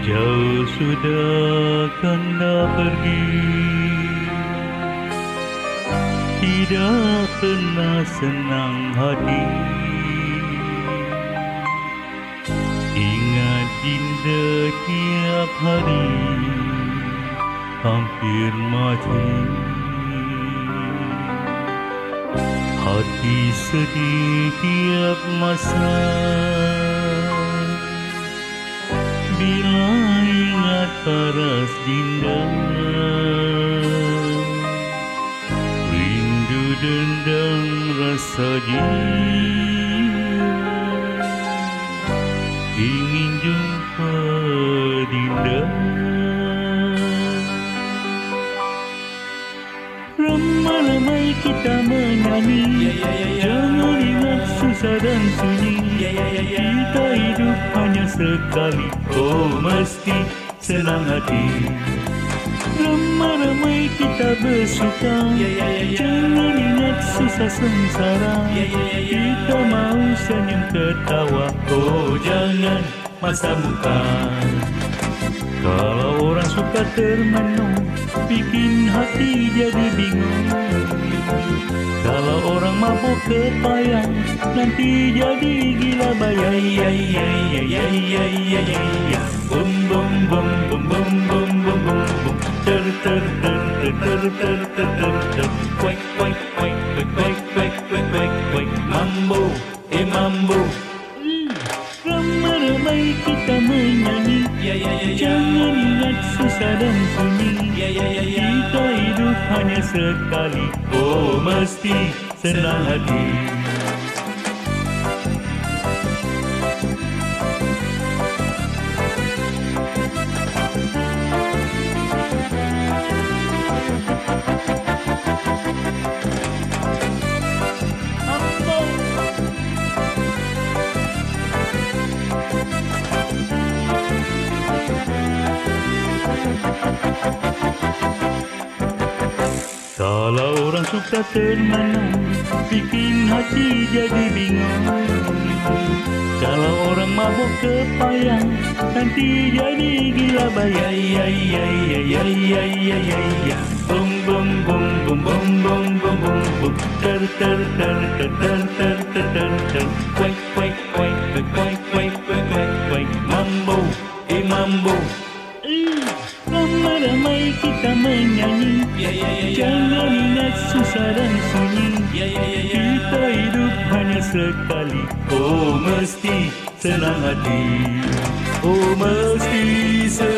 Jauh sudah kanda pergi, tidak pernah senang hati. Ingat dinda tiap hari, hampir mati. Hati sedih tiap masa, bila ingat paras dinda. Rindu dendam rasa jiwa, ingin jumpa dinda. Ramai-ramai kita menyanyi, jangan ingat susah dan sunyi. Kita hidup hanya sekali, oh mesti senang hati. Ramai-ramai kita bersuka, jangan ingat susah sengsara. Kita mau senyum ketawa, oh jangan masa muka. Kalau orang suka termenung, bikin hati jadi bingung. Kalau orang mabuk kepayang, nanti jadi gila bayang. Bum bum bum bum bum bum bum bum bum. Ter ter ter ter ter ter ter ter. Quack quack quack quack quack quack quack quack quack. Mambo, mambo. Ramai-ramai kita menyanyi, jangan ingat susah dan sunyi. Kita hidup hanya sekali, oh mesti senang hati. Kalau orang suka termenung, bikin hati jadi bingung. Kalau orang mabuk kepayang, nanti jadi gila bayang. Bum bum bum bum bum bum bum bum bum. Ter ter ter ter ter ter ter ter ter. Quack quack quack quack quack quack quack quack. Mambo, mambo. Ramai-ramai kita menyanyi, jangan ingat susah dan sunyi. Kita hidup hanya sekali, oh mesti senang hati. Oh mesti senang